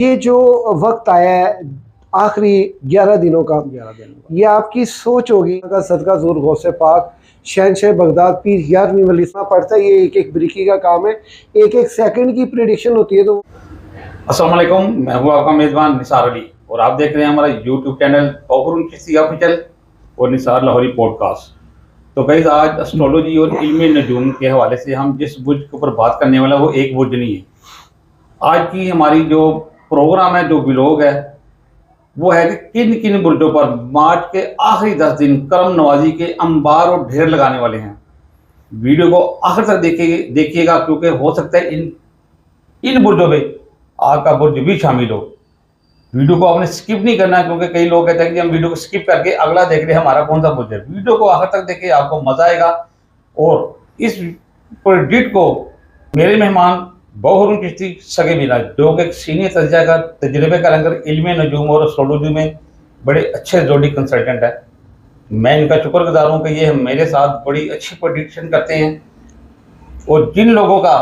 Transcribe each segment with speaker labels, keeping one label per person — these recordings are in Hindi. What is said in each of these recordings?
Speaker 1: ये जो वक्त आया है आखिरी 11 दिनों का, ये आपकी सोच होगी का सदका ज़ोर गौसे पाक शहनशाह बगदाद पीर यारवीं वली पड़ता है। ये एक एक ब्रिकी का काम है, एक एक सेकंड की प्रेडिक्शन होती है। तो
Speaker 2: अस्सलाम वालेकुम, मैं हूँ आपका मेज़बान निसार अली और आप देख रहे हैं हमारा यूट्यूब चैनल तौफुरुल चिश्ती ऑफिशियल और निसार लाहौरी पॉडकास्ट। तो गाइस, आज एस्ट्रोलॉजी और इल्म नजूम के हवाले से हम जिस बुर्ज के ऊपर बात करने वाला वो एक बुर्ज नहीं है। आज की हमारी जो प्रोग्राम है, जो व्लॉग है, वो है कि किन किन बुर्जों पर मार्च के आखिरी 10 दिन करम नवाजी के अंबार और ढेर लगाने वाले हैं। वीडियो को आखिर तक देखिएगा क्योंकि हो सकता है इन बुर्जों में आपका बुर्ज भी शामिल हो। वीडियो को आपने स्किप नहीं करना क्योंकि कई लोग कहते हैं कि हम वीडियो को स्किप करके अगला देख रहे हैं, हमारा कौन सा बुर्ज है। वीडियो को आखिर तक देखिए, आपको मजा आएगा। और इस प्रोजेक्ट को मेरे मेहमान बहुरुन चिश्ती सगे मिला, जो कि सीनियर तज्जा का तजर्बे का रंगर इल्म नजूम और एस्ट्रोलॉजी में बड़े अच्छे जोड़ी कंसल्टेंट है। मैं इनका शुक्रगुजार हूँ कि ये मेरे साथ बड़ी अच्छी प्रेडिक्शन करते हैं। और जिन लोगों का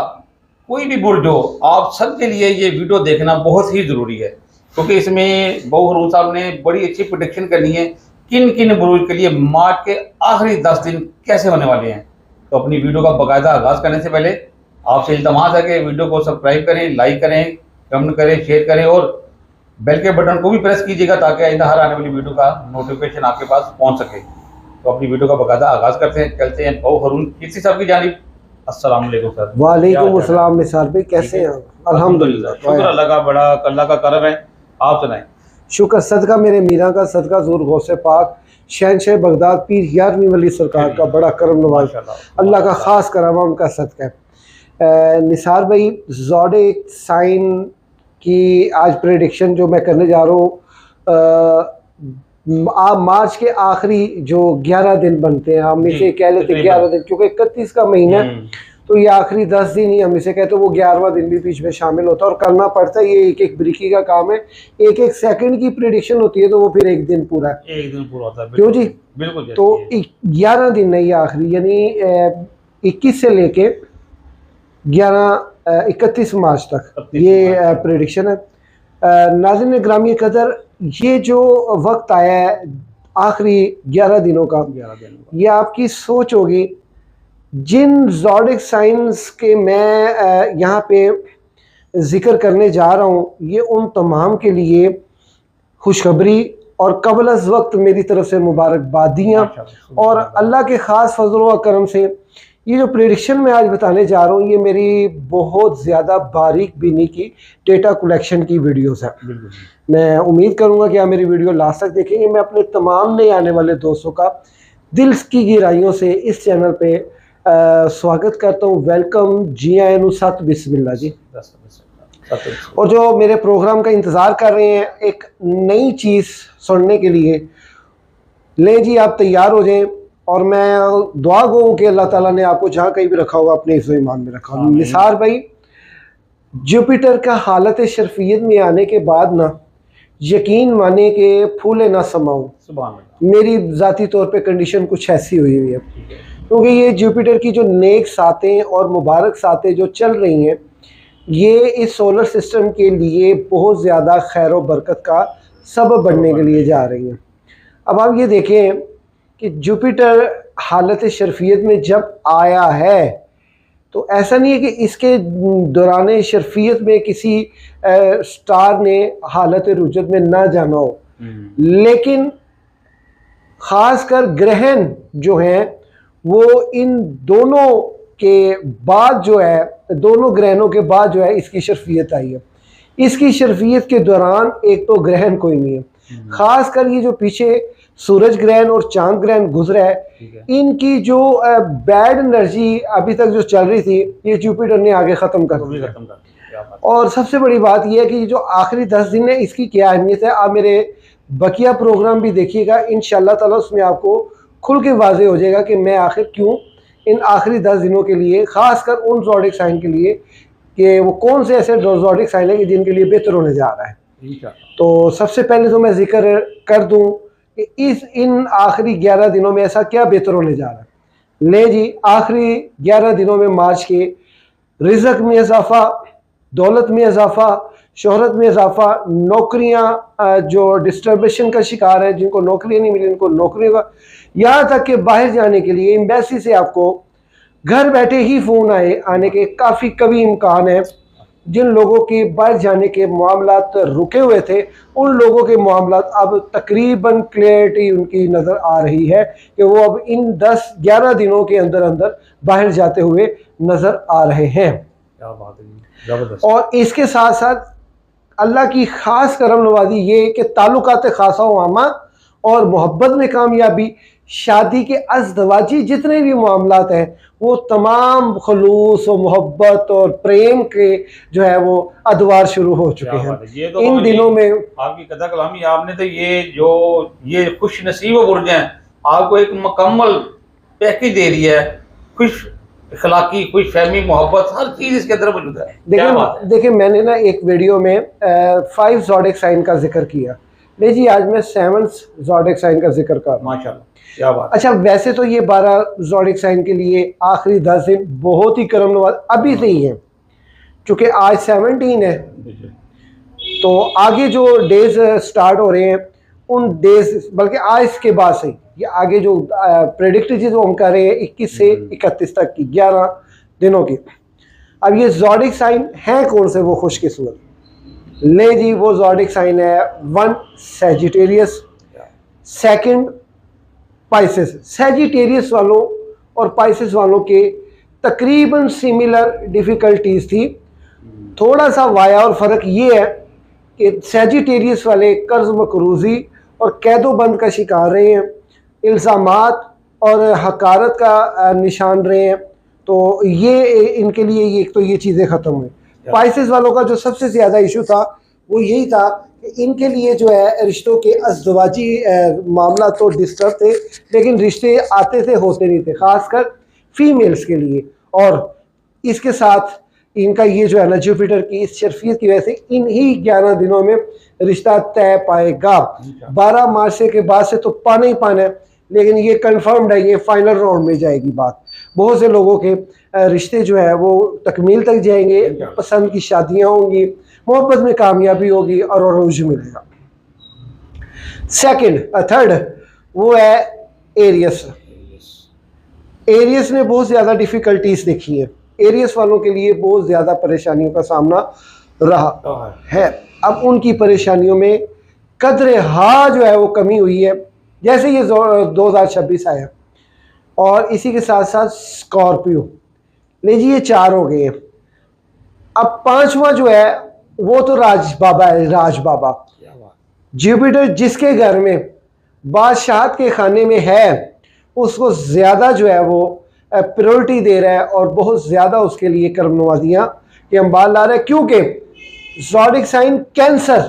Speaker 2: कोई भी बुर्ज हो, आप सबके लिए ये वीडियो देखना बहुत ही ज़रूरी है क्योंकि इसमें बहुरून साहब ने बड़ी अच्छी प्रेडिक्शन करनी है किन किन बुर्ज के लिए मार्च के आखिरी 10 दिन कैसे होने वाले हैं। तो अपनी वीडियो का बाकायदा आगाज़ करने से पहले आपसे इल्तमास है कि वीडियो को सब्सक्राइब करें, लाइक करें, कमेंट करें, शेयर करें और बेल के बटन को भी प्रेस कीजिएगा ताकि आइंदा हर आने वाली वीडियो का नोटिफिकेशन आपके पास पहुँच सके। तो अपनी वीडियो का बाकायदा आगाज़ करते हैं, चलते हैं बहुरून चिश्ती साहब की जानिब। अस्सलाम वालेकुम सर।
Speaker 1: वालेकुम अस्सलाम निसार भाई, कैसे हैं?
Speaker 2: अल्हम्दुलिल्लाह, शुक्र अल्लाह का, बड़ा अल्लाह का करम है। आप सुनाएं।
Speaker 1: शुक्र सदका मेरे मीरा का सदका ज़ोर गौसे पाक शहनशाह बगदाद पीर यारवीं वली सरकार का बड़ा करम नवाज, अल्लाह का ख़ास करामा उनका सदका है। निसार भाई, ज़ोडिक साइन की आज प्रेडिक्शन जो मैं करने जा रहा हूँ, मार्च के आखिरी जो 11 दिन बनते हैं, हम इसे कह लेते हैं 11 दिन क्योंकि 31 का महीना है, तो ये आखिरी 10 दिन ही हम इसे कहते हैं। वो 11वां दिन भी बीच में शामिल होता है और करना पड़ता है। ये एक एक ब्रिकी का काम है, एक एक सेकंड की प्रेडिक्शन होती है, तो वो फिर एक दिन पूरा है,
Speaker 2: एक दिन पूरा होता है।
Speaker 1: क्यों जी?
Speaker 2: बिल्कुल।
Speaker 1: तो 11 दिन नहीं, आखिरी यानी 21 से लेके 31 मार्च तक ये प्रेडिक्शन है। नाज़रीन ग्रामी कदर, ये जो वक्त आया है आखिरी 11 दिनों का, ये आपकी सोच होगी। जिन ज़ोडिक साइंस के मैं यहाँ पे ज़िक्र करने जा रहा हूँ, ये उन तमाम के लिए खुशखबरी और कबल अज़ वक्त मेरी तरफ से मुबारकबादियाँ और अल्लाह के ख़ास फजल व करम से ये जो प्रेडिक्शन मैं आज बताने जा रहा हूँ, ये मेरी बहुत ज़्यादा बारीक बीनी की डेटा कलेक्शन की वीडियोस है। मैं उम्मीद करूँगा कि आप मेरी वीडियो लास्ट तक देखेंगे। मैं अपने तमाम नए आने वाले दोस्तों का दिल की गहराइयों से इस चैनल पे स्वागत करता हूँ। वेलकम, जी आयनु, सत बिस्मिल्लाह जी। और जो मेरे प्रोग्राम का इंतज़ार कर रहे हैं एक नई चीज़ सुनने के लिए, ले जी आप तैयार हो जाएं। और मैं दुआ गो कि अल्लाह ताला ने आपको जहाँ कहीं भी रखा होगा अपने इज़्ज़ो ईमान में रखा होगा। निसार भाई, जुपिटर का हालत शर्फियत में आने के बाद ना, यकीन माने कि फूले ना समाऊं, मेरी ज़ाती तौर पे कंडीशन कुछ ऐसी हुई है क्योंकि ये जुपिटर की जो नेक सातें और मुबारक सातें जो चल रही हैं, ये इस सोलर सिस्टम के लिए बहुत ज़्यादा खैर व बरकत का सबब बनने के लिए जा रही हैं। अब आप ये देखें कि जुपिटर हालत शर्फियत में जब आया है तो ऐसा नहीं है कि इसके दौरान शर्फियत में किसी स्टार ने हालत रुजत में ना जाना हो, लेकिन ख़ासकर ग्रहण जो हैं वो इन दोनों के बाद जो है, दोनों ग्रहणों के बाद जो है इसकी शर्फियत आई है। इसकी शर्फियत के दौरान एक तो ग्रहण कोई नहीं है, ख़ासकर ये जो पीछे सूरज ग्रहण और चांद ग्रहण गुजरा है, इनकी जो बैड एनर्जी अभी तक जो चल रही थी, ये जुपिटर ने आगे ख़त्म कर दिया। और सबसे बड़ी बात यह है कि जो आखिरी 10 दिन है इसकी क्या अहमियत है, आप मेरे बकिया प्रोग्राम भी देखिएगा, इंशाअल्लाह ताला उसमें आपको खुल के वाज़े हो जाएगा कि मैं आखिर क्यों इन आखिरी 10 दिनों के लिए, ख़ासकर उन ज़ोडिक साइन के लिए, कि वो कौन से ऐसे ज़ोडिक साइन है कि जिनके लिए बेहतर होने जा रहा है। तो सबसे पहले तो मैं जिक्र कर दूँ कि इन आखिरी 11 दिनों में ऐसा क्या बेहतर होने जा रहा है। ले जी, आखिरी 11 दिनों में मार्च के रिज़्क़ में इजाफ़ा, दौलत में इजाफ़ा, शोहरत में इजाफा, नौकरियां जो डिस्टर्बेशन का शिकार है, जिनको नौकरियां नहीं मिली उनको नौकरियों का, यहाँ तक कि बाहर जाने के लिए एम्बेसी से आपको घर बैठे ही फ़ोन आने के काफ़ी कभी इम्कान है। जिन लोगों के बाहर जाने के मामलात रुके हुए थे उन लोगों के मामलात अब तकरीबन क्लियरिटी उनकी नज़र आ रही है कि वो अब इन 10-11 दिनों के अंदर अंदर बाहर जाते हुए नज़र आ रहे हैं।
Speaker 2: क्या बात है, जबरदस्त।
Speaker 1: और इसके साथ साथ अल्लाह की ख़ास करम नवाजी ये कि ताल्लुकात खासा वामा और मोहब्बत में कामयाबी, शादी के अज़दवाजी जितने भी मामलात हैं वो तमाम खलूस और मोहब्बत और प्रेम के जो है वो अदवार शुरू हो चुके हैं
Speaker 2: ये तो
Speaker 1: इन दिनों में।
Speaker 2: आपकी कदा कलामी, आपने तो ये खुश नसीब बुर्ज हैं, आपको एक मुकम्मल पैकेज दे रही है, खुश अखलाकी, खुश फहमी, मोहब्बत, हर चीज़ इसके अंदर मौजूद है।
Speaker 1: देखिए मैंने ना एक वीडियो में 5 ज़ोडिएक साइन का जिक्र किया, ले जी आज मैं 7 ज़ोडिएक साइन का जिक्र कर रहा हूं।
Speaker 2: माशाल्लाह, क्या बात।
Speaker 1: अच्छा, वैसे तो ये 12 ज़ोडिएक साइन के लिए आखिरी 10 दिन बहुत ही करम नवाज अभी से ही है, चूँकि आज 17 है तो आगे जो डेज स्टार्ट हो रहे हैं उन डेज, बल्कि आज के बाद से ये आगे जो प्रेडिक्ट जो हम कर रहे हैं 21 से 31 तक की 11 दिनों की। अब ये ज़ोडिएक साइन हैं कौन से वो खुशकिस्मत, ले जी वो ज़ोडिएक साइन है 1 सैजिटेरियस, 2 पाइसेस। सैजिटेरियस वालों और पाइसेस वालों के तकरीबन सिमिलर डिफ़िकल्टीज थी, थोड़ा सा वाया और फ़र्क ये है कि सैजिटेरियस वाले कर्ज मकरूज़ी और कैदोबंद का शिकार रहे हैं, इल्ज़ामात और हकारत का निशान रहे हैं, तो ये इनके लिए ये चीज़ें ख़त्म हुई। पाइसेस वालों का जो सबसे ज़्यादा इशू था वो यही था कि इनके लिए जो है रिश्तों के अज़दवाजी मामला तो डिस्टर्ब थे, लेकिन रिश्ते आते थे होते नहीं थे, ख़ासकर फीमेल्स के लिए। और इसके साथ इनका ये जो है ना जुपिटर की इस शर्फियत की वजह से इन्हीं 11 दिनों में रिश्ता तय पाएगा। 12 मार्च से के बाद से तो पाना ही पाना है, लेकिन ये कंफर्म्ड है, ये फाइनल राउंड में जाएगी बात। बहुत से लोगों के रिश्ते जो है वो तकमील तक जाएंगे, पसंद की शादियां होंगी, मोहब्बत में कामयाबी होगी और अरूज मिलेगा। थर्ड वो है एरियस। एरियस ने बहुत ज़्यादा डिफ़िकल्टीज देखी है, एरियस वालों के लिए बहुत ज़्यादा परेशानियों का सामना रहा है। अब उनकी परेशानियों में कदरे हा जो है वो कमी हुई है, जैसे ये 2026 आया। और इसी के साथ साथ स्कॉर्पियो, ले जी ये 4 हो गए हैं। अब 5वां जो है वो तो राज बाबा है, राज बाबा। जुपिटर जिसके घर में बादशाहत के खाने में है उसको ज़्यादा जो है वो प्रायोरिटी दे रहा है और बहुत ज़्यादा उसके लिए कर्म नवाजियाँ के अंबाल ला रहा है, क्योंकि ज़ोडिएक साइन कैंसर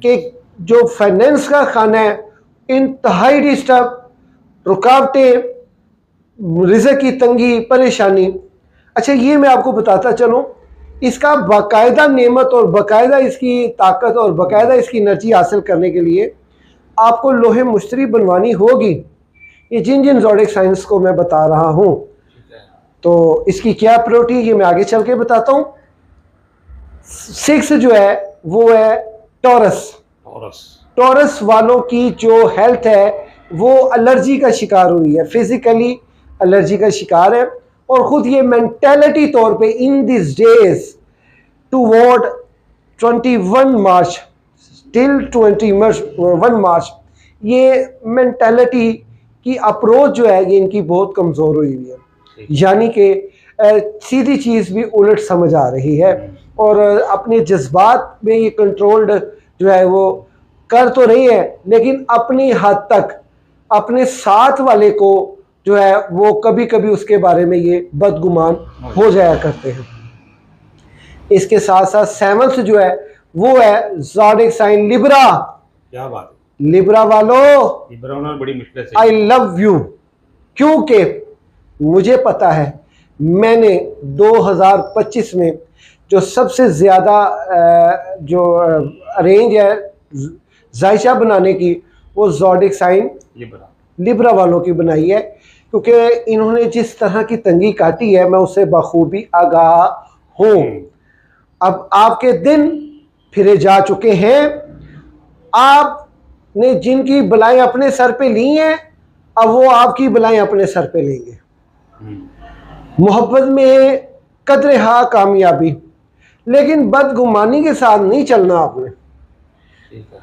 Speaker 1: के जो फाइनेंस का खाना है इंतहाई डिस्टर्ब, रुकावटें, रिज़्क़ की तंगी, परेशानी। अच्छा ये मैं आपको बताता चलूँ, इसका बाकायदा नेमत और बाकायदा इसकी ताकत और बाकायदा इसकी एनर्जी हासिल करने के लिए आपको लोहे मुश्तरी बनवानी होगी। ये जिन जिन ज़ोडिएक साइंस को मैं बता रहा हूँ, तो इसकी क्या प्रायोरिटी ये मैं आगे चल के बताता हूँ। 6 जो है वो है टॉरस। टॉरस वालों की जो हेल्थ है वो एलर्जी का शिकार हुई है, फिजिकली एलर्जी का शिकार है, और ख़ुद ये मेंटालिटी तौर पे in this days toward 21 March till 21 मार्च ये मेंटालिटी की अप्रोच जो है ये इनकी बहुत कमज़ोर हुई है, यानी कि सीधी चीज़ भी उलट समझ आ रही है और अपने जज्बात में ये कंट्रोल्ड जो है वो कर तो रही है, लेकिन अपनी हद तक अपने साथ वाले को जो है वो कभी कभी उसके बारे में ये बदगुमान हो जाया करते हैं। इसके साथ साथ 7th जो है वो है ज़ोडिएक साइन लिब्रा।
Speaker 2: क्या बात,
Speaker 1: लिब्रा वालों
Speaker 2: लिब्रा बड़ी मुश्किल से
Speaker 1: आई लव यू, क्योंकि मुझे पता है मैंने 2025 में जो सबसे ज़्यादा जो अरेंज है जायशा बनाने की वो ज़ोडिएक साइन लिब्रा वालों की बनाई है, क्योंकि इन्होंने जिस तरह की तंगी काटी है मैं उससे बखूबी आगाह हूँ। अब आपके दिन फिरे जा चुके हैं। आपने जिनकी बलाएं अपने सर पे ली हैं, अब वो आपकी बलाएं अपने सर पे लेंगे। मोहब्बत में कदर हा कामयाबी, लेकिन बदगुमानी के साथ नहीं चलना। आपने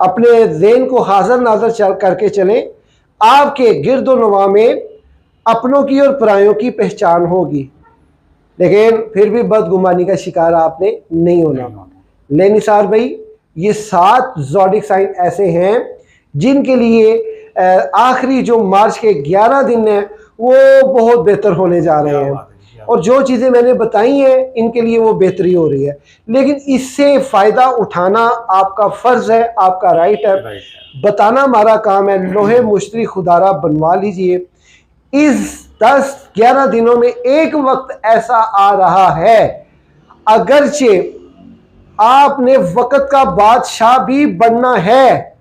Speaker 1: अपने ज़हन को हाजिर नाजर चल करके चलें। आपके गिरदो नवा में अपनों की और परायों की पहचान होगी, लेकिन फिर भी बदगुमानी का शिकार आपने नहीं होना। ले निसार भाई, ये 7 ज़ोडिक साइन ऐसे हैं जिनके लिए आखिरी जो मार्च के 11 दिन हैं वो बहुत बेहतर होने जा रहे हैं, और जो चीज़ें मैंने बताई हैं इनके लिए वो बेहतरी हो रही है। लेकिन इससे फ़ायदा उठाना आपका फ़र्ज़ है, आपका राइट है। बताना हमारा काम है। लोहे मुश्तरी खुदारा बनवा लीजिए। इस 10-11 दिनों में एक वक्त ऐसा आ रहा है, अगरचे आपने वक्त का बादशाह भी बनना है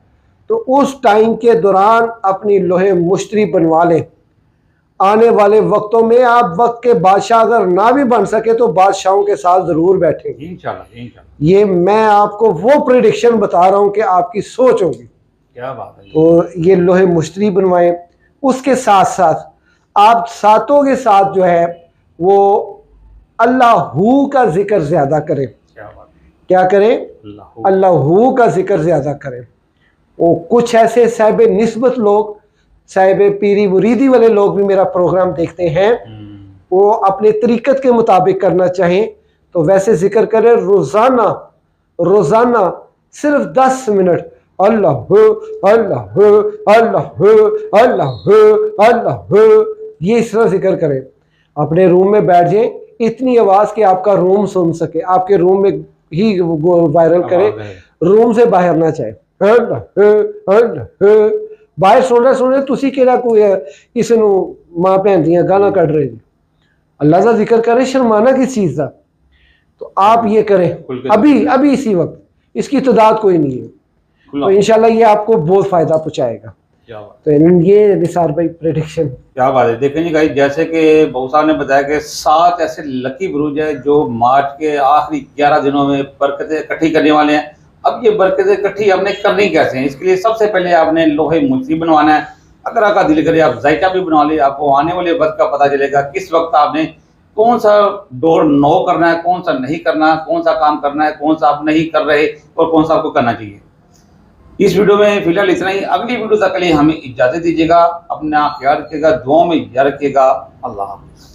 Speaker 1: तो उस टाइम के दौरान अपनी लोहे मुश्तरी बनवा लें। आने वाले वक्तों में आप वक्त के बादशाह अगर ना भी बन सके तो बादशाहों के साथ जरूर बैठेंगे इंशाल्लाह। ये मैं आपको वो प्रेडिक्शन बता रहा हूं कि आपकी सोच होगी।
Speaker 2: क्या बात है।
Speaker 1: तो ये लोहे मुश्तरी बनवाएं। उसके साथ साथ आप सातों के साथ जो है वो अल्लाहू का जिक्र ज्यादा करें। क्या करें? अल्लाहू का जिक्र ज्यादा करें। वो कुछ ऐसे साहिब निस्बत लोग, साहिब पीरी मुरीदी वाले लोग भी मेरा प्रोग्राम देखते हैं, वो अपने तरीक़त के मुताबिक करना चाहें तो वैसे जिक्र करें। रोज़ाना सिर्फ 10 मिनट अल्लाह अल्लाह अल्लाह अल्लाह अल्लाह, ये इस तरह जिक्र करें। अपने रूम में बैठ जाएं, इतनी आवाज़ कि आपका रूम सुन सके, आपके रूम में ही वायरल करें, रूम से बाहर ना चाहे। बाहर सुन रहे तुसी केड़ा कोई किसी नू मां भैन दियां गालां कढ़ रहे जी। अल्लाह का जिक्र करें, शर्माना किस चीज़ का। तो आप ये करें अभी इसी वक्त। इसकी तादाद कोई नहीं है, तो इंशाल्लाह ये आपको बहुत फ़ायदा पहुँचाएगा। तो ये निसार भाई प्रेडिक्शन।
Speaker 2: क्या बात है। देखें जी गाइस, जैसे कि बहु साहब ने बताया कि 7 ऐसे लकी बुरुज है जो मार्च के आखिरी 11 दिनों में बरकतें इकट्ठी करने वाले हैं। अब ये बरकतें इकट्ठी आपने करनी कैसे हैं? इसके लिए सबसे पहले आपने लोहे मुश्तरी बनवाना है। अगर आपका दिल करे आप जायका भी बनवा ले, आपको आने वाले वक्त का पता चलेगा किस वक्त आपने कौन सा डोर नो करना है, कौन सा नहीं करना, कौन सा काम करना है, कौन सा आप नहीं कर रहे और कौन सा आपको करना चाहिए। इस वीडियो में फिलहाल इतना ही। अगली वीडियो तक के लिए हमें इजाज़त दीजिएगा। अपना ख्याल रखिएगा, दुआओं में याद रखिएगा। अल्लाह हाफ़िज़।